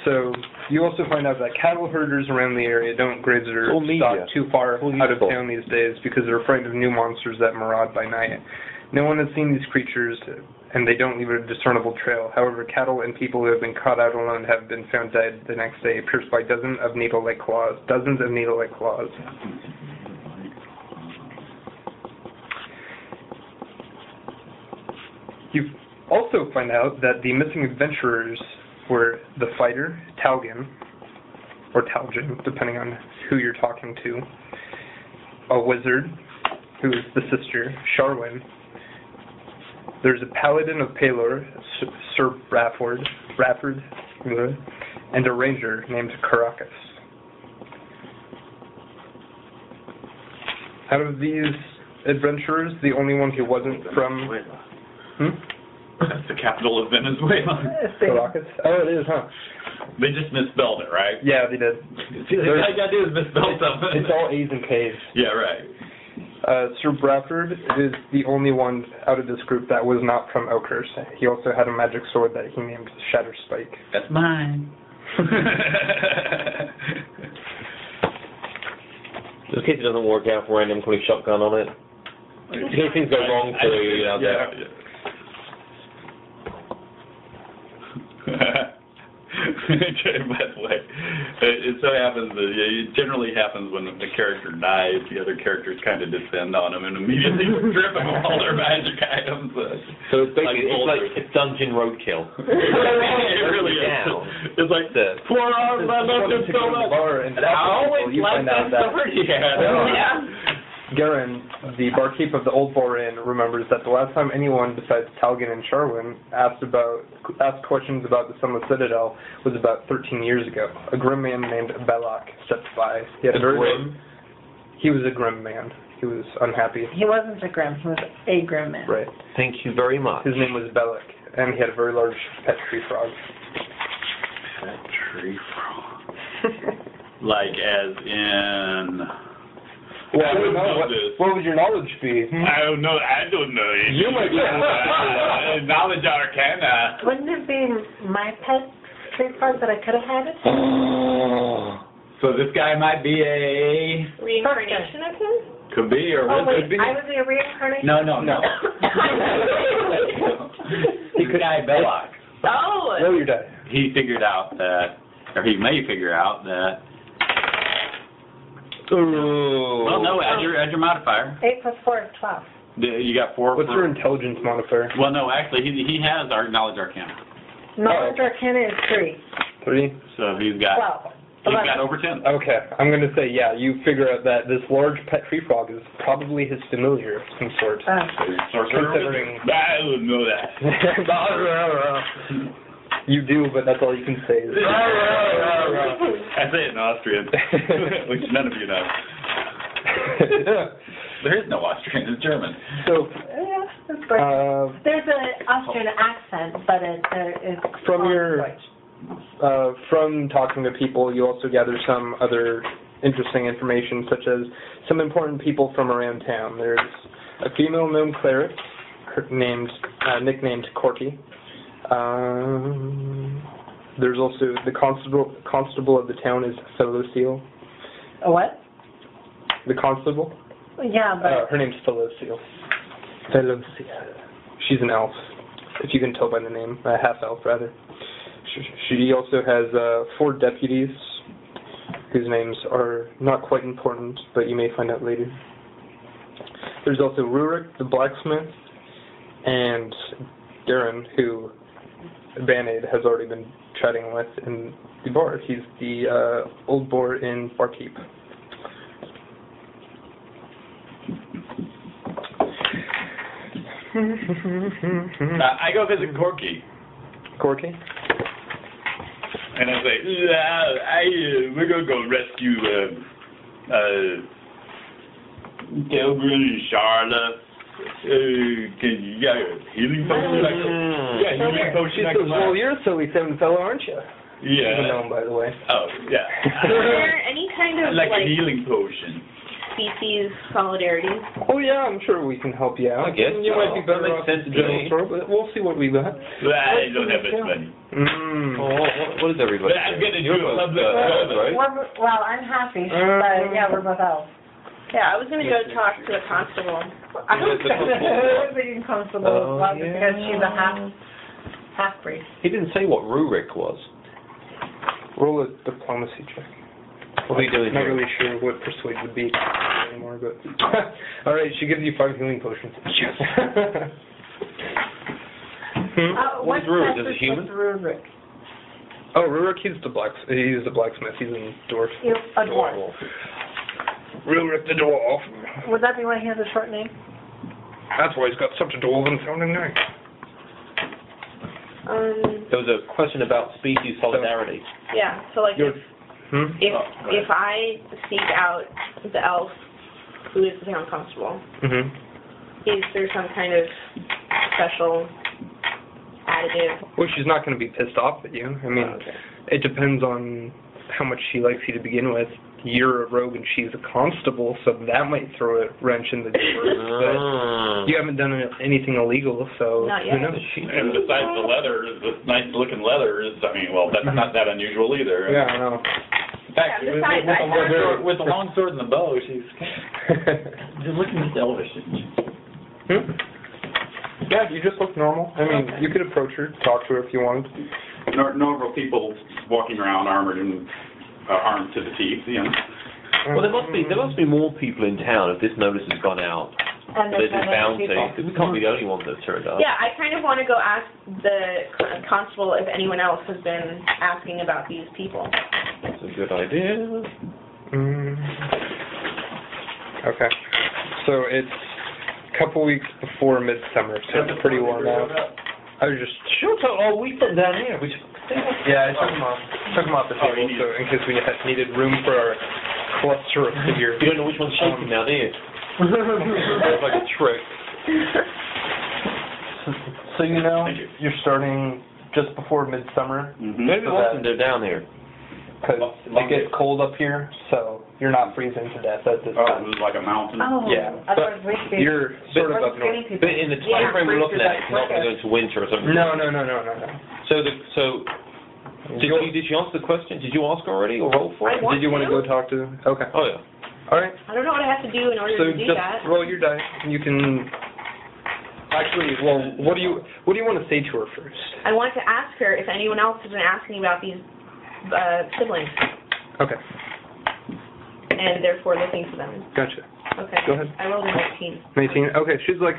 So you also find out that cattle herders around the area don't graze their stock too far out of town these days because they're afraid of new monsters that maraud by night. No one has seen these creatures, and they don't leave a discernible trail. However, cattle and people who have been caught out alone have been found dead the next day, pierced by dozens of needle-like claws. You also find out that the missing adventurers were the fighter, Talgin, or Talgin, depending on who you're talking to, a wizard, who is the sister, Sharwin. There's a paladin of Palor, Sir Rafford, and a ranger named Caracas. Out of these adventurers, the only one who wasn't from... That's the capital of Venezuela. Caracas? Oh, it is, huh? They just misspelled it, right? Yeah, they did. See, all you gotta do is misspell something. It's all A's and K's. Yeah, right. Sir Bradford is the only one out of this group that was not from Oakhurst. He also had a magic sword that he named Shatterspike. That's mine. Just in case it doesn't work out for random, putting shotgun on it. In case things go wrong for you out there. Okay, by the way, it so happens that it generally happens when the character dies, the other characters kind of descend on him and immediately strip them of all their magic items. So it's basically it's dungeon roadkill. It really is. It's like the poor arm, I love him so much. I always like that sword he had. Garen, the barkeep of the Old Boar Inn, remembers that the last time anyone besides Talgin and Sharwin asked questions about the Sunless Citadel was about 13 years ago. A grim man named Belloc stepped by. He was a grim man. He was unhappy. He wasn't a grim. He was a grim man. Right. Thank you very much. His name was Belloc, and he had a very large pet tree frog. Pet tree frog. Like as in... Well, I don't know. What would your knowledge be? I don't know. You might be knowledge arcana. Wouldn't it be my pet tree frog that I could have had it? So this guy might be a... reincarnation of him? Could be, or wait, could be. I was a reincarnation? No. He could be Belloc. Oh! Roll your die. He figured out that, or he may figure out that... Ooh. Well, no, add your modifier. 8 plus 4 is 12. You got 4. What's your intelligence modifier? Well, no, actually, he has our knowledge arcana. Knowledge arcana is 3. 3? So he's got 12. He's got over 10. Okay, I'm going to say, yeah, you figure out that this large pet tree frog is probably his familiar of some sort. Considering... I would know that. You do, but that's all you can say. I say it in Austrian, which none of you know. There is no Austrian, it's German. So, there's an Austrian accent, but it's from talking to people, you also gather some other interesting information, such as some important people from around town. There's a female gnome cleric nicknamed Corky. There's also the constable of the town is Felociel. A what? The constable? Yeah, but... her name's Felociel. She's an elf, if you can tell by the name. A half-elf, rather. She also has 4 deputies, whose names are not quite important, but you may find out later. There's also Rurik, the blacksmith, and Darren, who Band-Aid has already been chatting with in the bar. He's the Old Boar Inn barkeep. I go visit Corky. Corky? And I say, we're going to go rescue Delbrin and Charlotte. Can you got a healing potion? Healing potion. She says, well, you're a silly 7 fellow, aren't you? Yeah. She's a gnome, by the way. Oh, yeah. Is there any kind of, like a healing potion? Species solidarity? Oh, yeah, I'm sure we can help you out. I guess you might be better off at the general store, but we'll see what we got. I don't have much money. What is everybody? But I'm going to do You're a both, public right? Well, I'm happy, but yeah, we're both elves. Yeah, I was going to go talk to the constable. I was thinking constable as well because she's a half-breed. He didn't say what Rurik was. Roll a diplomacy check. What are you doing Not here? really sure what persuade would be anymore, but all right. She gives you 5 healing potions. Yes. What is Rurik? Is it human? What's Rurik? Oh, Rurik, he's the blacksmith. He's a dwarf. A dwarf. Rurik the dwarf. Would that be why he has a short name? That's why he's got such a dwarven sounding name. There was a question about species solidarity. Yeah, so like if I seek out the elf who is the town constable, is there some kind of special additive? Well, she's not going to be pissed off at you. I mean, it depends on how much she likes you to begin with. You're a rogue and she's a constable, so that might throw a wrench in the gears. But you haven't done anything illegal, so Not yet. who knows? And besides the leather, the nice-looking leather is, I mean, well, that's not that unusual either. Yeah, I know. In fact, Yeah, with the long sword and the bow, she's just looking at elvish. Yeah, you just look normal. I mean, you could approach her, talk to her if you wanted. Normal people walking around armored and armed to the teeth, you know. Well, there must be more people in town if this notice has gone out. And There's there's this bounty. people. We can't be the only ones that have turned up. Yeah, I kind of want to go ask the constable if anyone else has been asking about these people. That's a good idea. Okay. So it's a couple weeks before midsummer, so it's pretty warm out. I was just... Oh, we put them down here. Yeah, I took them off. Took them off the table, so in case we needed room for our cluster of figures. You don't know which one's shaking now, do you? It's like a trick. So you're starting just before midsummer. Maybe So Watson, they're down here. because it gets cold up here, so you're not freezing to death at this Oh, time. it was like a mountain. Oh, Yeah, otherwise but we'd be... you're sort of up north. But in the time frame we're looking at, it's not going to go into winter or something. No. So did you answer the question? Did you ask already or roll for it? Did you want to go talk to them? Okay. Oh yeah. All right. I don't know what I have to do in order So to do just that. roll your dice. You can. Actually, well, what do you want to say to her first? I want to ask her if anyone else has been asking about these siblings Okay. and therefore looking for them. Gotcha. Okay. Go ahead. I rolled a 19. 19. Okay. She's like,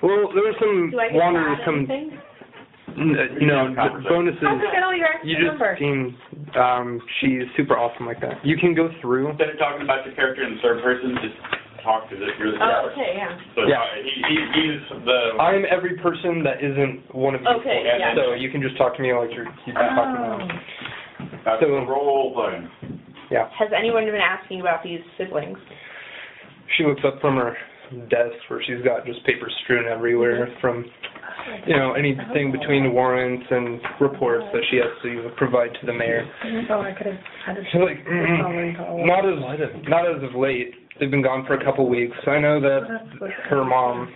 well, there were some Do I get to wanderers add come. anything? Bonuses. How'd you get all your You extra just numbers? seem, she's super awesome like that. You can go through. Instead of talking about your character in the third person, just talk to you're the Oh, character. okay, yeah. So Yeah. he's the... I'm every person that isn't one of you. Okay, yeah. yeah. So you can just talk to me like you're talking to me. That's So- the role playing. Yeah. Has anyone been asking about these siblings? She looks up from her desk where she's got just paper strewn everywhere from, anything between warrants and reports that she has to provide to the mayor. Oh, I could have had it. She's like, not as of late. They've been gone for a couple weeks. I know that her mom,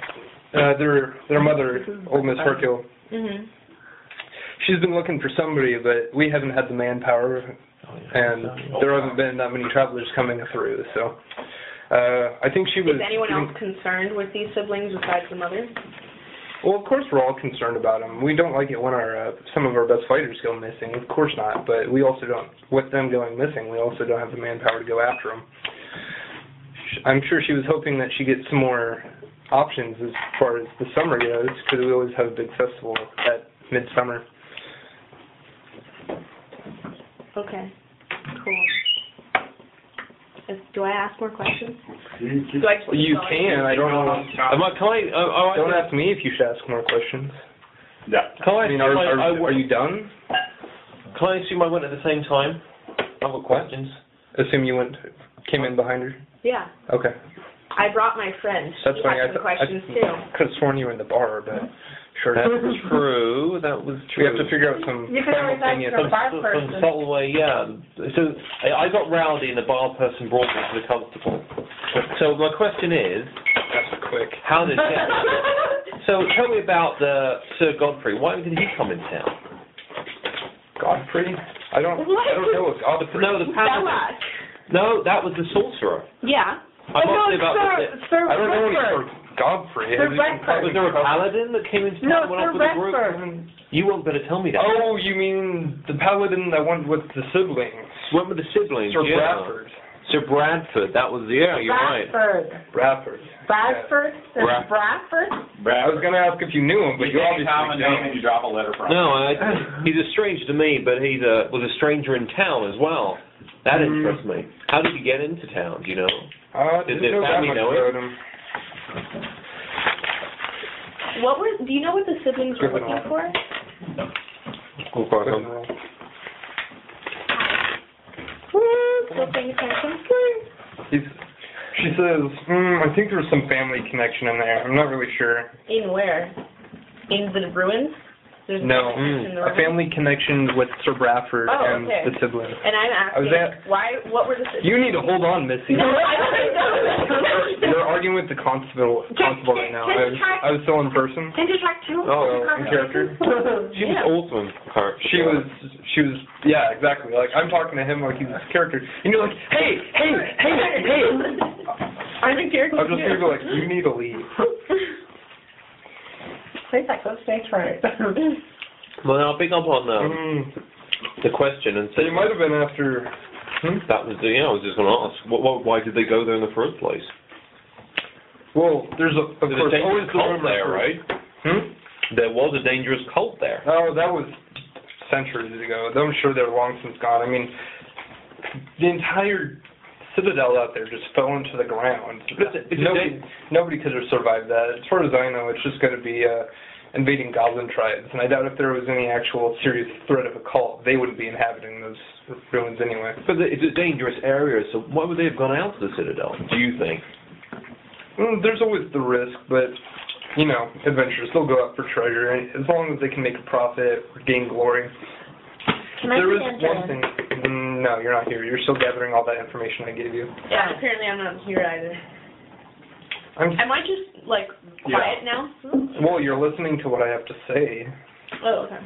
their mother, old Miss Hercule, Mm-hmm. she's been looking for somebody, but we haven't had the manpower, and there haven't been that many travelers coming through. So I think she was. Is anyone else concerned with these siblings besides the mother? Well, of course we're all concerned about them. We don't like it when some of our best fighters go missing. Of course not. But we also don't. With them going missing, we also don't have the manpower to go after them. I'm sure she was hoping that she gets some more options as far as the summer goes, because we always have a big festival at midsummer. Okay. Cool. Do I ask more questions? Do I just You can. I don't know. Don't ask me if you should ask more questions. Yeah. Can I I mean, assume are you done? Can I assume I went at the same time? I've got questions. Assume you came in behind her? Yeah. Okay. I brought my friend. That's She funny. had some questions too. could have sworn you were in the bar, but sure. That was true. That was We true. have to figure out some You can always ask simultaneous. your bar Some person. subtle way, yeah. So I got rowdy and the bar person brought me to the constable. So my question is, That's quick. how did So tell me about Sir Godfrey. Why did he come in town? Godfrey. Godfrey? I don't know. Godfrey. No, the paladin. Belak. No, that was the sorcerer. Yeah. I'm not about Sir I don't know any Redford. Sir Godfrey. Sir Has he been Redford. Was there a paladin that came into No, town when I Sir was with the group? Redford. You won't better tell me that. Oh, you mean the paladin that went with the siblings? Went with the siblings. Sir yeah. Bradford. Sir Bradford. That was you're right. Bradford. Bradford. Bradford? Sir Bradford? I was going to ask if you knew him, but You you take a obviously common name and don't. you drop a letter from No, he's a stranger to me, but he was a stranger in town as well. That interests me. How did he get into town? Do you know? Didn't their know that family much know about him? him. Do you know what the siblings were Good looking enough. for? Still paying attention? She says, I think there's some family connection in there. I'm not really sure. In where? In the ruins? There's No, in the a family connection with Sir Bradford and okay. the siblings. And I'm asking, what were the siblings? You need to hold on, Missy. No, I don't think so. You're arguing with the constable right now. I was still in person. Can you track two? Oh, in character? She was awesome. She was, yeah, exactly. Like, I'm talking to him like he's a character. And you're like, hey! I'm in character. I'm just going to be like, you need to leave. Please, like, go stage right. Well, I'll pick up on the question and say It might have been after... that was I was just going to ask, why did they go there in the first place? Well, there's, of course, always the cult rumor there, right? There was a dangerous cult there. Oh, that was centuries ago. I'm sure they're long since gone. I mean, the entire Citadel out there just fell into the ground. Nobody could have survived that. As far as I know, it's just going to be invading goblin tribes. And I doubt if there was any actual serious threat of a cult, they wouldn't be inhabiting those ruins anyway. But it's a dangerous area, so why would they have gone out to the Citadel, do you think? There's always the risk, but, adventurers, they'll go out for treasure, as long as they can make a profit or gain glory. There is one thing. No, you're not here. You're still gathering all that information I gave you. Yeah, apparently I'm not here either. Am I just, quiet now? Well, you're listening to what I have to say. Oh, okay.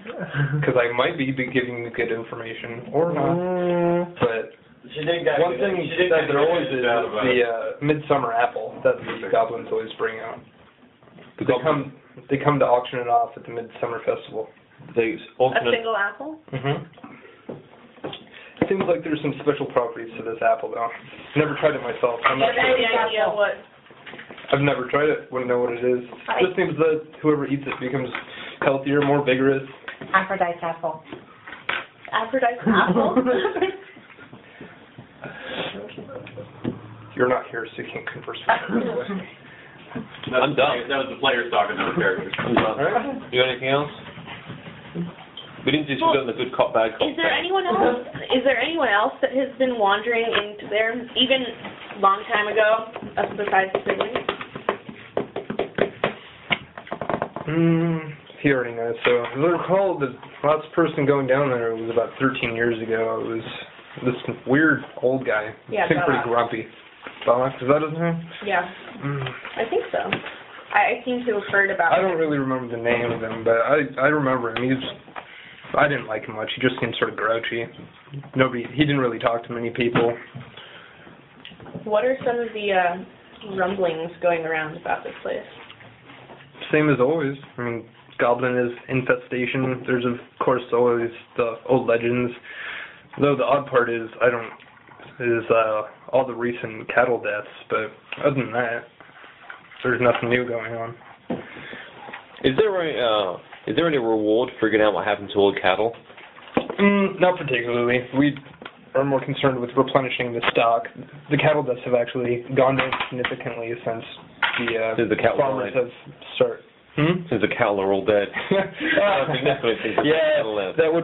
Because I might be giving you good information, or not. But one thing that there always is the midsummer apple that the goblins always bring out. They come to auction it off at the midsummer festival. A single apple? Seems like there's some special properties to this apple, though. Never tried it myself. I'm not sure. Any idea what? I've never tried it. Wouldn't know what it is. It just seems that whoever eats it becomes healthier, more vigorous. Aphrodite's apple. Aphrodite's apple? You're not here, so you can't converse with me. I'm done. That was the players talking to the characters. I'm done. Right? You got anything else? We didn't just go in the good cop, bad cop. Is there anyone else that has been wandering into there, even long time ago, besides the siblings? He already knows. So, as I recall, the last person going down there was about 13 years ago. It was this weird old guy. Yeah, seemed pretty grumpy. Balak, is that his name? Yeah. I think so. I seem to have heard about I don't really remember the name of him, but I remember him. I didn't like him much. He just seemed sort of grouchy. He didn't really talk to many people. What are some of the rumblings going around about this place? Same as always. I mean, goblin is infestation. There's, of course, always the old legends. Though the odd part is, all the recent cattle deaths, but other than that, there's nothing new going on. Is there any reward for figuring out what happened to all the cattle? Not particularly. We are more concerned with replenishing the stock. The cattle deaths have actually gone down significantly since the farmers have started. Since the cattle are all dead. Yeah, that would be